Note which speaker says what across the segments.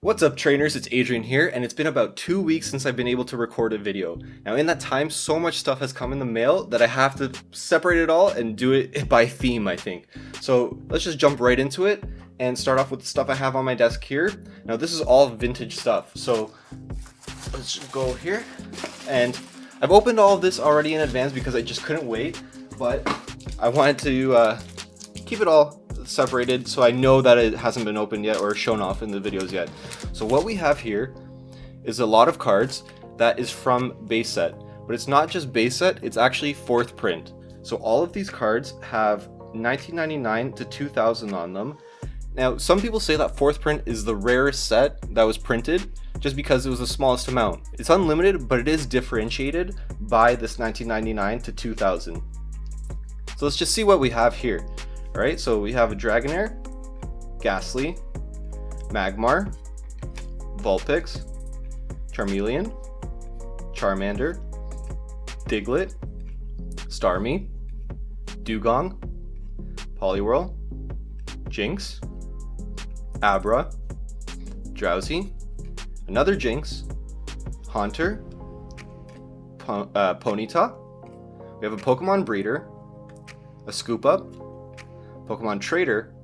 Speaker 1: What's up trainers, it's Adrian here, and it's been about 2 weeks since I've been able to record a video. Now in that time, so much stuff has come in the mail that I have to separate it all and do it by theme, I think. So let's just jump right into it and start off with the stuff I have on my desk here. Now this is all vintage stuff, so let's just go here. And I've opened all of this already in advance because I just couldn't wait, but I wanted to keep it all separated so I know that it hasn't been opened yet or shown off in the videos yet. So what we have here is a lot of cards that is from base set, but it's not just base set, it's actually fourth print. So all of these cards have 1999 to 2000 on them. Now some people say that fourth print is the rarest set that was printed just because it was the smallest amount. It's unlimited, but it is differentiated by this 1999 to 2000. So let's just see what we have here. Alright, so we have a Dragonair, Ghastly, Magmar, Vulpix, Charmeleon, Charmander, Diglett, Starmie, Dugong, Poliwhirl, Jinx, Abra, Drowsy, another Jinx, Haunter, Ponyta. We have a Pokemon Breeder, a Scoop Up, Pokemon Trader,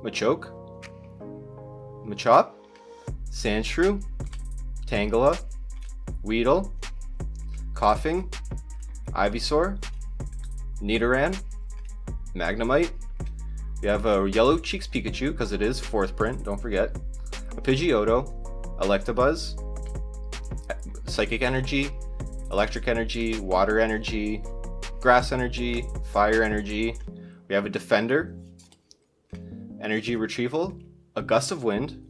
Speaker 1: Machoke, Machop, Sandshrew, Tangela, Weedle, Coughing, Ivysaur, Nidoran, Magnemite. We have a Yellow Cheeks Pikachu because it is fourth print, don't forget. A Pidgeotto, Electabuzz, Psychic Energy, Electric Energy, Water Energy, Grass Energy, Fire Energy. We have a Defender, Energy Retrieval, a Gust of Wind,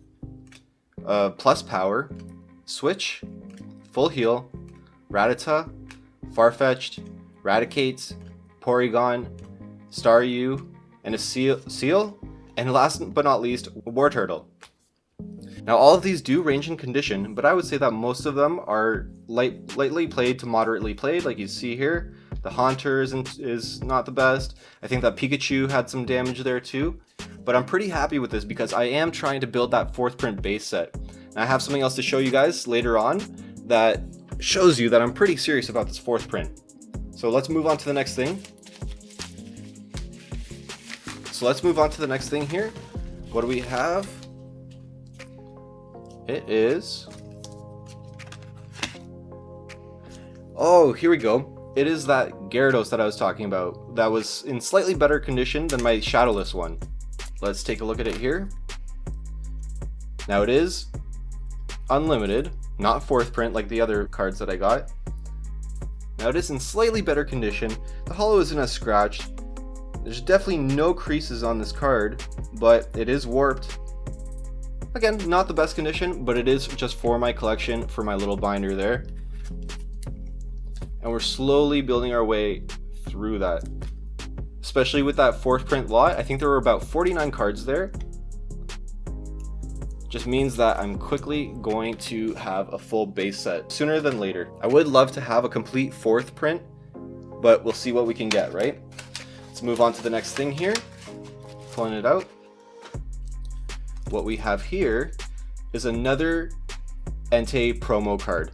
Speaker 1: Plus Power, Switch, Full Heal, Rattata, Farfetch'd, Raticates, Porygon, Staryu, and a Seal, and last but not least, Wartortle. Now all of these do range in condition, but I would say that most of them are lightly played to moderately played, like you see here. The Haunter is not the best. I think that Pikachu had some damage there too. But I'm pretty happy with this because I am trying to build that fourth print base set. And I have something else to show you guys later on that shows you that I'm pretty serious about this fourth print. So let's move on to the next thing. Here. What do we have? It is... Oh, here we go. It is that Gyarados that I was talking about that was in slightly better condition than my Shadowless one. Let's take a look at it here. Now it is unlimited, not fourth print like the other cards that I got. Now it is in slightly better condition. The holo isn't as scratched. There's definitely no creases on this card, but it is warped. Again, not the best condition, but it is just for my collection, for my little binder there. And we're slowly building our way through that. Especially with that fourth print lot, I think there were about 49 cards there. Just means that I'm quickly going to have a full base set sooner than later. I would love to have a complete fourth print, but we'll see what we can get, right? Let's move on to the next thing here. Pulling it out. What we have here is another Entei promo card.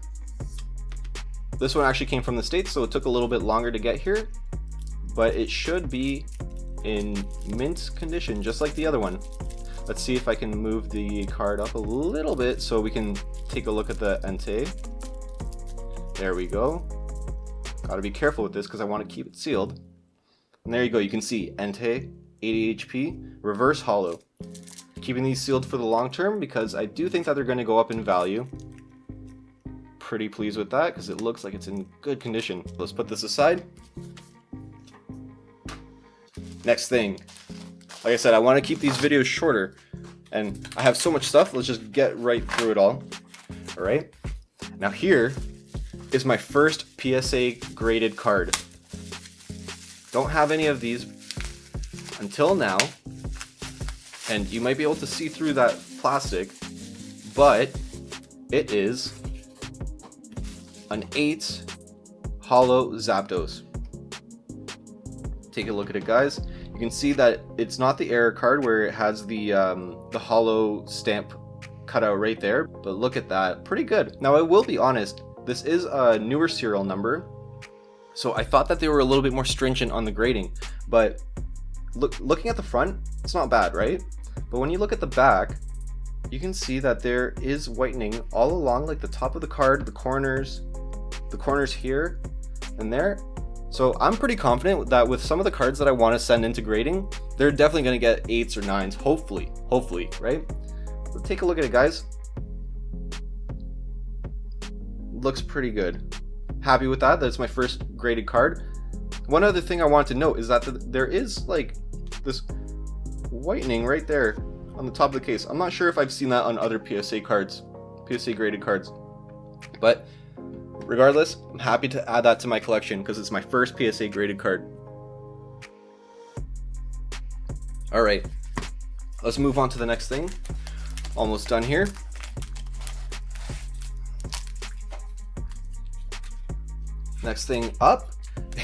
Speaker 1: This one actually came from the States, so it took a little bit longer to get here, but it should be in mint condition, just like the other one. Let's see if I can move the card up a little bit so we can take a look at the Entei. There we go. Gotta be careful with this because I want to keep it sealed. And there you go, you can see Entei, 80 HP, reverse holo. Keeping these sealed for the long term because I do think that they're going to go up in value. Pretty pleased with that because it looks like it's in good condition. Let's put this aside. Next thing. Like I said, I want to keep these videos shorter and I have so much stuff. Let's just get right through it all. Alright. Now here is my first PSA graded card. Don't have any of these until now. And you might be able to see through that plastic, but it is an 8 holo Zapdos. Take a look at it, guys. You can see that it's not the error card where it has the holo stamp cut out right there, but look at that, pretty good. Now I will be honest, this is a newer serial number, so I thought that they were a little bit more stringent on the grading, but looking at the front, it's not bad, right? But when you look at the back, you can see that there is whitening all along, like the top of the card, the corners here and there. So I'm pretty confident that with some of the cards that I want to send into grading, they're definitely going to get 8s or 9s, hopefully, right? So take a look at it, guys. Looks pretty good. Happy with that. That's my first graded card. One other thing I wanted to note is that there is like this whitening right there on the top of the case. I'm not sure if I've seen that on other PSA cards, PSA graded cards, but regardless, I'm happy to add that to my collection because it's my first PSA graded card. All right, let's move on to the next thing. Almost done here. Next thing up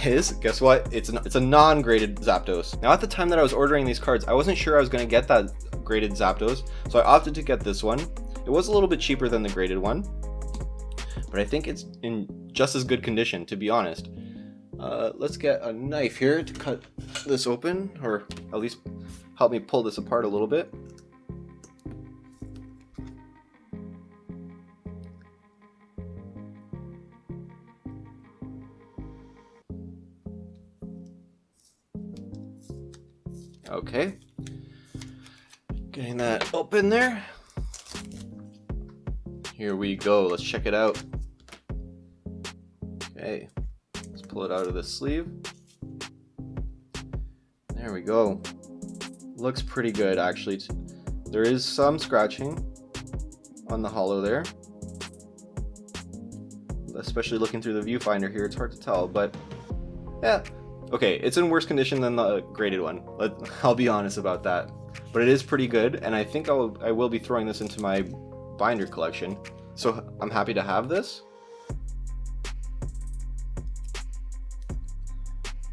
Speaker 1: is, guess what? It's a non-graded Zapdos. Now at the time that I was ordering these cards, I wasn't sure I was going to get that graded Zapdos, so I opted to get this one. It was a little bit cheaper than the graded one, but I think it's in just as good condition, to be honest. Let's get a knife here to cut this open, or at least help me pull this apart a little bit. Okay, getting that open there. Here we go, let's check it out. Okay, let's pull it out of the sleeve. There we go. Looks pretty good, actually. There is some scratching on the hollow there. Especially looking through the viewfinder here, it's hard to tell, but yeah. Okay, it's in worse condition than the graded one. I'll be honest about that. But it is pretty good, and I think I will be throwing this into my binder collection. So I'm happy to have this.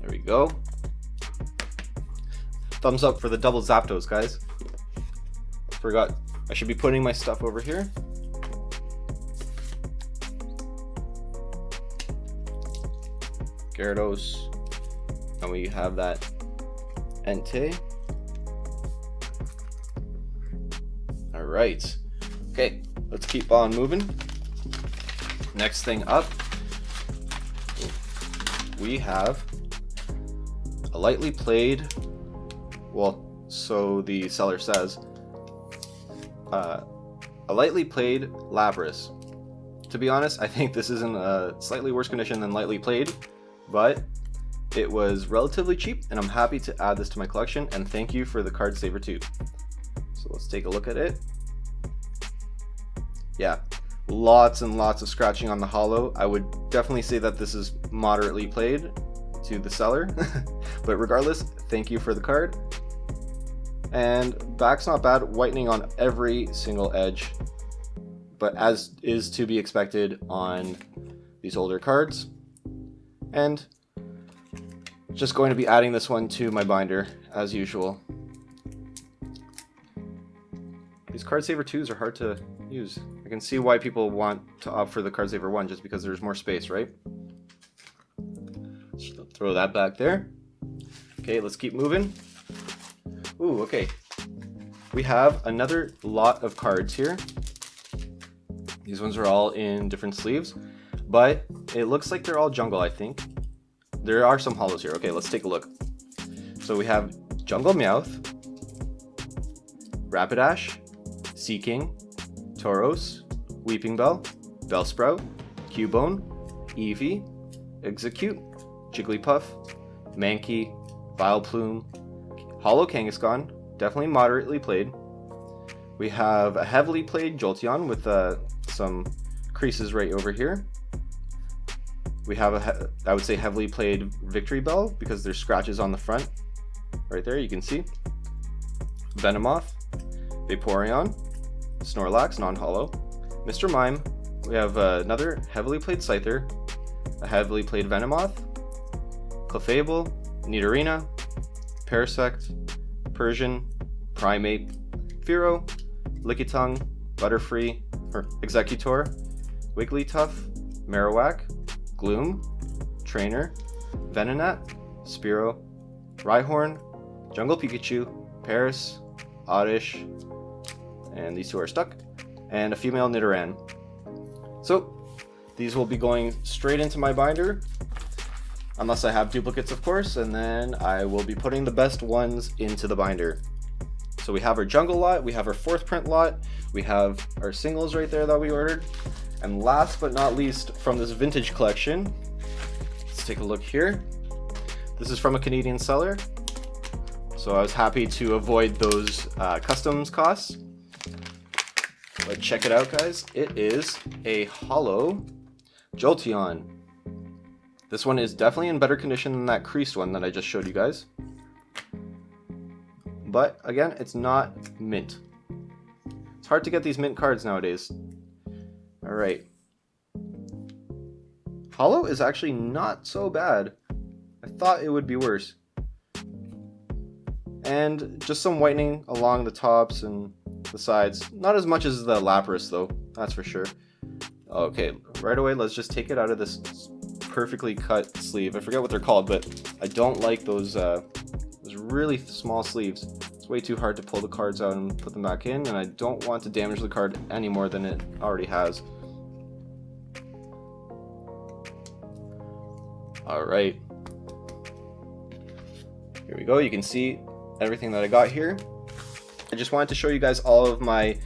Speaker 1: There we go. Thumbs up for the double Zapdos, guys. Forgot, I should be putting my stuff over here. Gyarados. And we have that Entei. All right. Okay, let's keep on moving. Next thing up, we have a lightly played, well, so the seller says, a lightly played Lapras. To be honest, I think this is in a slightly worse condition than lightly played, but it was relatively cheap, and I'm happy to add this to my collection, and thank you for the card saver too. So let's take a look at it. Yeah, lots and lots of scratching on the hollow. I would definitely say that this is moderately played to the seller, but regardless, thank you for the card. And back's not bad, whitening on every single edge, but as is to be expected on these older cards. And just going to be adding this one to my binder as usual. These card saver 2s are hard to use. I can see why people want to opt for the card saver 1 just because there's more space, right? So throw that back there. Okay, let's keep moving. Ooh, okay. We have another lot of cards here. These ones are all in different sleeves, but it looks like they're all jungle, I think. There are some hollows here. Okay, let's take a look. So we have Jungle Meowth, Rapidash, Seaking, Tauros, Weeping Bell, Bellsprout, Cubone, Eevee, Execute, Jigglypuff, Mankey, Vileplume, Hollow Kangaskhan, definitely moderately played. We have a heavily played Jolteon with some creases right over here. We have I would say heavily played Victory Bell because there's scratches on the front. Right there, you can see. Venomoth, Vaporeon, Snorlax, non-hollow, Mr. Mime. We have another heavily played Scyther, a heavily played Venomoth, Clefable, Nidorina, Parasect, Persian, Primeape, Fearow, Lickitung, Butterfree, or Executor, Wigglytuff, Marowak, Gloom, Trainer, Venonat, Spearow, Rhyhorn, Jungle Pikachu, Paris, Oddish, and these two are stuck, and a female Nidoran. So these will be going straight into my binder, unless I have duplicates of course, and then I will be putting the best ones into the binder. So we have our jungle lot, we have our 4th print lot, we have our singles right there that we ordered, and last but not least from this vintage collection, let's take a look here. This is from a Canadian seller, so I was happy to avoid those customs costs. But check it out guys, it is a holo Jolteon. This one is definitely in better condition than that creased one that I just showed you guys. But again, it's not mint. It's hard to get these mint cards nowadays. Alright. Holo is actually not so bad. I thought it would be worse. And just some whitening along the tops and the sides. Not as much as the Lapras though, that's for sure. Okay, right away let's just take it out of this perfectly cut sleeve. I forget what they're called, but I don't like those really small sleeves. It's way too hard to pull the cards out and put them back in, and I don't want to damage the card any more than it already has. Alright. Here we go, you can see everything that I got here. I just wanted to show you guys all of my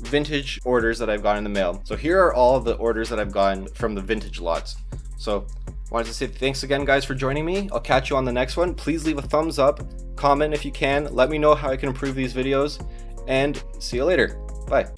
Speaker 1: vintage orders that I've gotten in the mail. So here are all of the orders that I've gotten from the vintage lots. So wanted to say thanks again guys for joining me. I'll catch you on the next one. Please leave a thumbs up, comment if you can, let me know how I can improve these videos, and see you later. Bye.